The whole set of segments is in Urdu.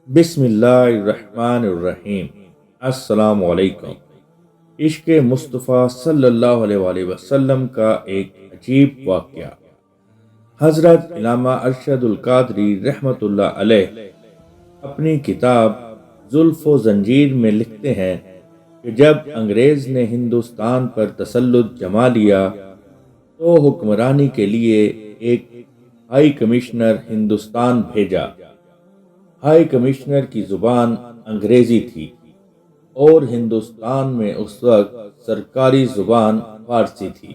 بسم اللہ الرحمن الرحیم۔ السلام علیکم۔ عشق مصطفیٰ صلی اللہ علیہ وآلہ وسلم کا ایک عجیب واقعہ۔ حضرت علامہ ارشد القادری رحمۃ اللہ علیہ اپنی کتاب زلف و زنجیر میں لکھتے ہیں کہ جب انگریز نے ہندوستان پر تسلط جما لیا تو حکمرانی کے لیے ایک ہائی کمشنر ہندوستان بھیجا۔ ہائی کمشنر کی زبان انگریزی تھی اور ہندوستان میں اس وقت سرکاری زبان فارسی تھی۔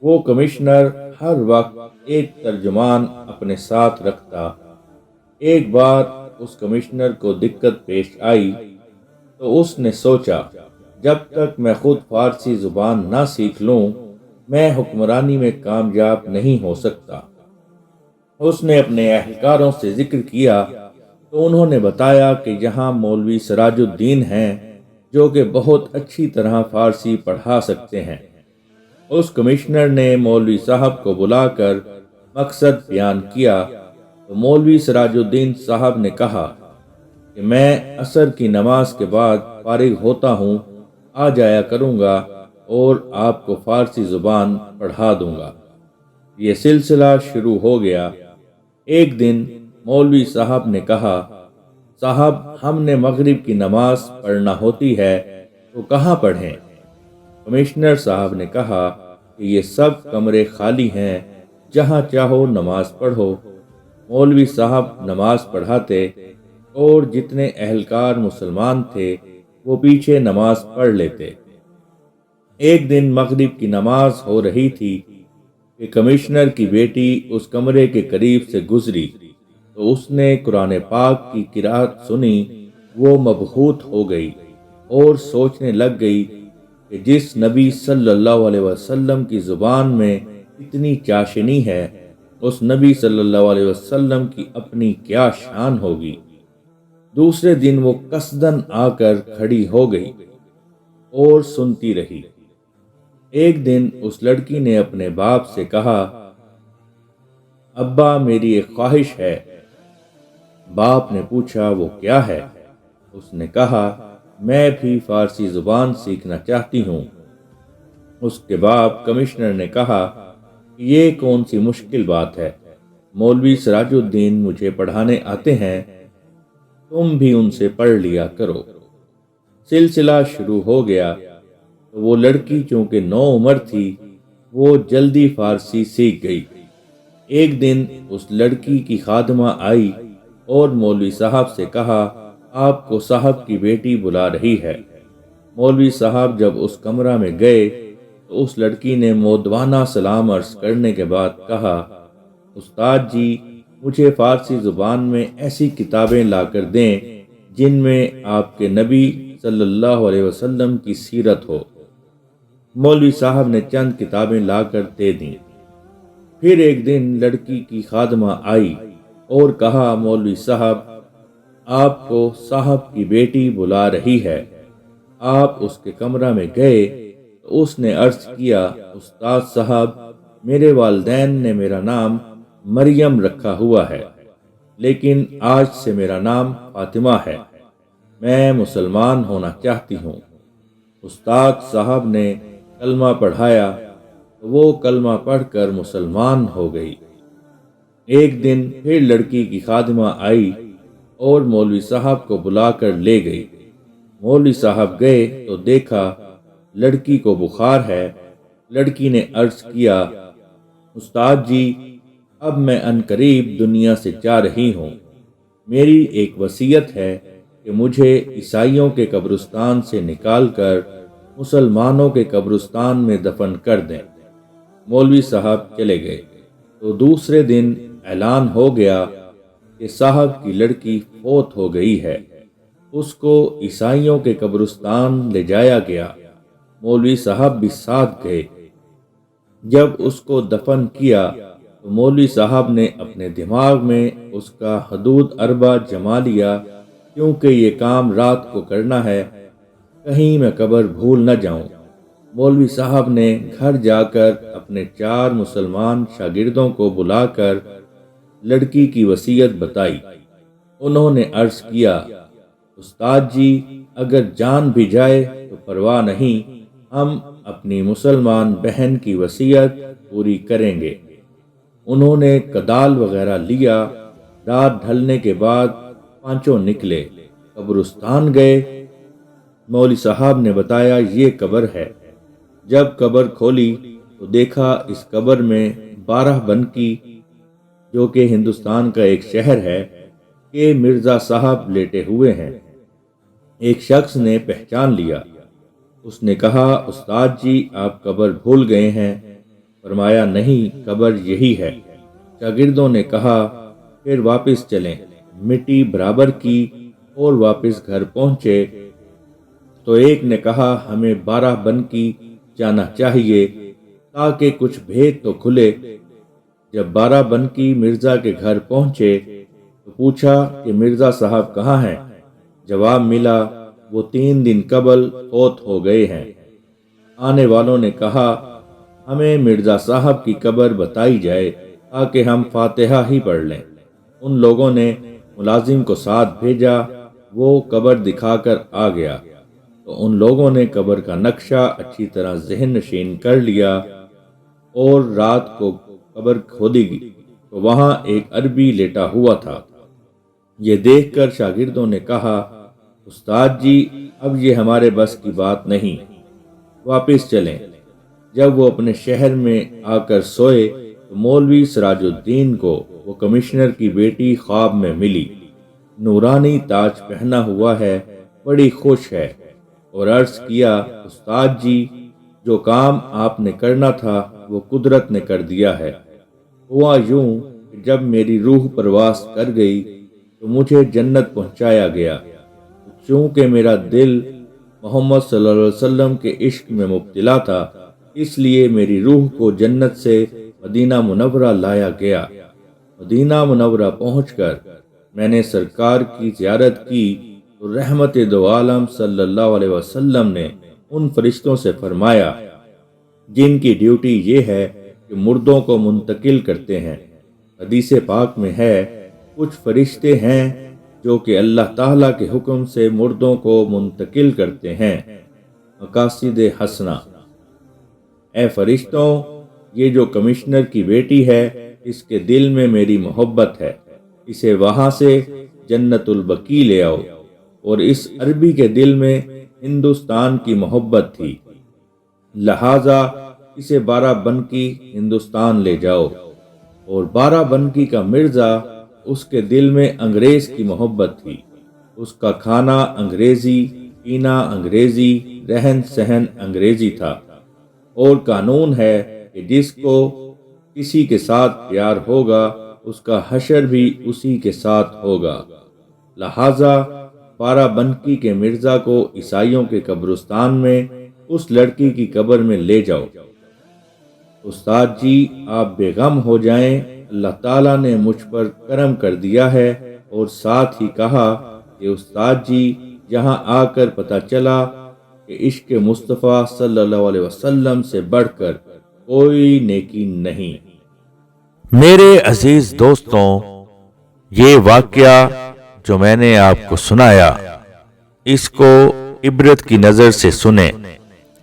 وہ کمشنر ہر وقت ایک ترجمان اپنے ساتھ رکھتا۔ ایک بار اس کمشنر کو دقت پیش آئی تو اس نے سوچا جب تک میں خود فارسی زبان نہ سیکھ لوں میں حکمرانی میں کامیاب نہیں ہو سکتا۔ اس نے اپنے اہلکاروں سے ذکر کیا تو انہوں نے بتایا کہ یہاں مولوی سراج الدین ہیں جو کہ بہت اچھی طرح فارسی پڑھا سکتے ہیں۔ اس کمشنر نے مولوی صاحب کو بلا کر مقصد بیان کیا تو مولوی سراج الدین صاحب نے کہا کہ میں عصر کی نماز کے بعد فارغ ہوتا ہوں، آ جایا کروں گا اور آپ کو فارسی زبان پڑھا دوں گا۔ یہ سلسلہ شروع ہو گیا۔ ایک دن مولوی صاحب نے کہا، صاحب ہم نے مغرب کی نماز پڑھنا ہوتی ہے تو کہاں پڑھیں؟ کمشنر صاحب نے کہا کہ یہ سب کمرے خالی ہیں، جہاں چاہو نماز پڑھو۔ مولوی صاحب نماز پڑھاتے اور جتنے اہلکار مسلمان تھے وہ پیچھے نماز پڑھ لیتے۔ ایک دن مغرب کی نماز ہو رہی تھی کہ کمشنر کی بیٹی اس کمرے کے قریب سے گزری تو اس نے قرآن پاک کی قرأت سنی۔ وہ مبہوت ہو گئی اور سوچنے لگ گئی کہ جس نبی صلی اللہ علیہ وسلم کی زبان میں اتنی چاشنی ہے اس نبی صلی اللہ علیہ وسلم کی اپنی کیا شان ہوگی۔ دوسرے دن وہ قصدن آ کر کھڑی ہو گئی اور سنتی رہی۔ ایک دن اس لڑکی نے اپنے باپ سے کہا، ابا میری ایک خواہش ہے۔ باپ نے پوچھا وہ کیا ہے؟ اس نے کہا میں بھی فارسی زبان سیکھنا چاہتی ہوں۔ اس کے باپ کمشنر نے کہا یہ کون سی مشکل بات ہے، مولوی سراج الدین مجھے پڑھانے آتے ہیں، تم بھی ان سے پڑھ لیا کرو۔ سلسلہ شروع ہو گیا تو وہ لڑکی چونکہ نو عمر تھی وہ جلدی فارسی سیکھ گئی۔ ایک دن اس لڑکی کی خادمہ آئی اور مولوی صاحب سے کہا آپ کو صاحب کی بیٹی بلا رہی ہے۔ مولوی صاحب جب اس کمرہ میں گئے تو اس لڑکی نے مودبانہ سلام عرض کرنے کے بعد کہا، استاد جی مجھے فارسی زبان میں ایسی کتابیں لا کر دیں جن میں آپ کے نبی صلی اللہ علیہ وسلم کی سیرت ہو۔ مولوی صاحب نے چند کتابیں لا کر دے دیں۔ پھر ایک دن لڑکی کی خادمہ آئی اور کہا مولوی صاحب آپ کو صاحب کی بیٹی بلا رہی ہے۔ آپ اس کے کمرہ میں گئے تو اس نے عرض کیا، استاد صاحب میرے والدین نے میرا نام مریم رکھا ہوا ہے لیکن آج سے میرا نام فاطمہ ہے، میں مسلمان ہونا چاہتی ہوں۔ استاد صاحب نے کلمہ پڑھایا تو وہ کلمہ پڑھ کر مسلمان ہو گئی۔ ایک دن پھر لڑکی کی خادمہ آئی اور مولوی صاحب کو بلا کر لے گئی۔ مولوی صاحب گئے تو دیکھا لڑکی کو بخار ہے۔ لڑکی نے عرض کیا، استاد جی اب میں عنقریب دنیا سے جا رہی ہوں، میری ایک وصیت ہے کہ مجھے عیسائیوں کے قبرستان سے نکال کر مسلمانوں کے قبرستان میں دفن کر دیں۔ مولوی صاحب چلے گئے تو دوسرے دن اعلان ہو گیا کہ صاحب کی لڑکی فوت ہو گئی ہے۔ اس کو عیسائیوں کے قبرستان لے جایا گیا۔ مولوی صاحب بھی ساتھ گئے۔ جب اس کو دفن کیا تو مولوی صاحب نے اپنے دماغ میں اس کا حدود اربع جما لیا، کیونکہ یہ کام رات کو کرنا ہے، کہیں میں قبر بھول نہ جاؤں۔ مولوی صاحب نے گھر جا کر اپنے 4 مسلمان شاگردوں کو بلا کر لڑکی کی وصیت بتائی انہوں نے عرض کیا، استاد جی اگر جان بھی جائے تو پرواہ نہیں، ہم اپنی مسلمان بہن کی وصیت پوری کریں گے۔ انہوں نے کدال وغیرہ لیا۔ رات ڈھلنے کے بعد پانچوں نکلے، قبرستان گئے۔ مولوی صاحب نے بتایا یہ قبر ہے۔ جب قبر کھولی تو دیکھا اس قبر میں 12 بنکی، جو کہ ہندوستان کا ایک شہر ہے، کہ مرزا صاحب لیٹے ہوئے ہیں۔ ایک شخص نے پہچان لیا۔ اس نے کہا، استاد جی آپ قبر بھول گئے ہیں؟ فرمایا نہیں، قبر یہی ہے۔ شاگردوں نے کہا پھر واپس چلیں۔ مٹی برابر کی اور واپس گھر پہنچے تو ایک نے کہا ہمیں 12 بنکی جانا چاہیے تاکہ کچھ بھید تو کھلے۔ جب 12 بنکی مرزا کے گھر پہنچے تو پوچھا کہ مرزا صاحب کہاں ہیں؟ جواب ملا وہ 3 دن قبل فوت ہو گئے ہیں۔ آنے والوں نے کہا ہمیں مرزا صاحب کی قبر بتائی جائے تاکہ ہم فاتحہ ہی پڑھ لیں۔ ان لوگوں نے ملازم کو ساتھ بھیجا، وہ قبر دکھا کر آ گیا تو ان لوگوں نے قبر کا نقشہ اچھی طرح ذہن نشین کر لیا، اور رات کو قبر کھودی گئی تو وہاں ایک عربی لیٹا ہوا تھا۔ یہ دیکھ کر شاگردوں نے کہا استاد جی اب یہ ہمارے بس کی بات نہیں، واپس چلیں۔ جب وہ اپنے شہر میں آ کر سوئے تو مولوی سراج الدین کو وہ کمشنر کی بیٹی خواب میں ملی، نورانی تاج پہنا ہوا ہے، بڑی خوش ہے، اور عرض کیا استاد جی جو کام آپ نے کرنا تھا وہ قدرت نے کر دیا ہے۔ ہوا یوں کہ جب میری روح پرواز کر گئی تو مجھے جنت پہنچایا گیا۔ چونکہ میرا دل محمد صلی اللہ علیہ وسلم کے عشق میں مبتلا تھا، اس لیے میری روح کو جنت سے مدینہ منورہ لایا گیا۔ مدینہ منورہ پہنچ کر میں نے سرکار کی زیارت کی تو رحمت دو عالم صلی اللہ علیہ وسلم نے ان فرشتوں سے فرمایا جن کی ڈیوٹی یہ ہے کہ مردوں کو منتقل کرتے ہیں۔ حدیث پاک میں ہے کچھ فرشتے ہیں جو کہ اللہ تعالیٰ کے حکم سے مردوں کو منتقل کرتے ہیں۔ مقاصد حسنہ، اے فرشتوں یہ جو کمشنر کی بیٹی ہے اس کے دل میں میری محبت ہے، اسے وہاں سے جنت البقیع لے آؤ، اور اس عربی کے دل میں ہندوستان کی محبت تھی، لہذا اسے 12 بنکی ہندوستان لے جاؤ، اور 12 بنکی کا مرزا اس کے دل میں انگریز کی محبت تھی، اس کا کھانا انگریزی، پینا انگریزی، رہن سہن انگریزی تھا، اور قانون ہے کہ جس کو کسی کے ساتھ پیار ہوگا اس کا حشر بھی اسی کے ساتھ ہوگا، لہذا 12 بنکی کے مرزا کو عیسائیوں کے قبرستان میں اس لڑکی کی قبر میں لے جاؤ۔ استاد جی آپ بے غم ہو جائیں، اللہ تعالیٰ نے مجھ پر کرم کر دیا ہے، اور ساتھ ہی کہا کہ استاد جی یہاں آ کر پتہ چلا کہ عشق مصطفیٰ صلی اللہ علیہ وسلم سے بڑھ کر کوئی نیکی نہیں۔ میرے عزیز دوستوں، یہ واقعہ جو میں نے آپ کو سنایا اس کو عبرت کی نظر سے سنیں۔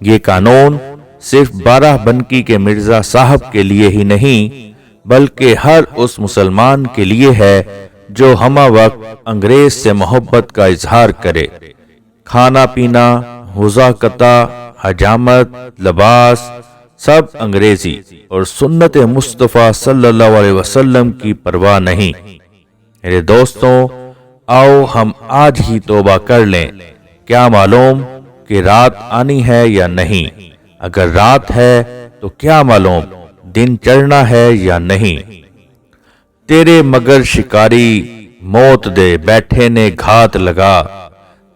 یہ قانون صرف 12 بنکی کے مرزا صاحب کے لیے ہی نہیں بلکہ ہر اس مسلمان کے لیے ہے جو ہمہ وقت انگریز سے محبت کا اظہار کرے۔ کھانا پینا، حذاقتہ، حجامت، لباس سب انگریزی، اور سنت مصطفیٰ صلی اللہ علیہ وسلم کی پرواہ نہیں۔ میرے دوستوں، آؤ ہم آج ہی توبہ کر لیں۔ کیا معلوم کہ رات آنی ہے یا نہیں؟ اگر رات ہے تو کیا معلوم دن چڑھنا ہے یا نہیں؟ تیرے مگر شکاری موت دے بیٹھے نے گھات لگا،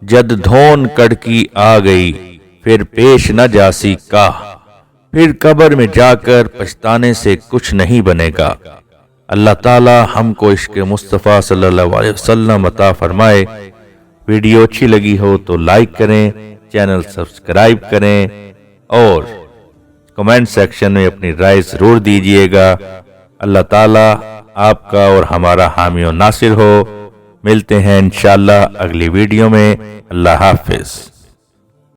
جد دھون کڑکی آ گئی پھر پیش نہ جاسی کا، پھر قبر میں جا کر پچھتانے سے کچھ نہیں بنے گا۔ اللہ تعالی ہم کو عشق مصطفیٰ صلی اللہ علیہ وسلم عطا فرمائے۔ ویڈیو اچھی لگی ہو تو لائک کریں، چینل سبسکرائب کریں، اور کمنٹ سیکشن میں اپنی رائے ضرور دیجیے گا۔ اللہ تعالی آپ کا اور ہمارا حامی و ناصر ہو۔ ملتے ہیں انشاءاللہ اگلی ویڈیو میں۔ اللہ حافظ۔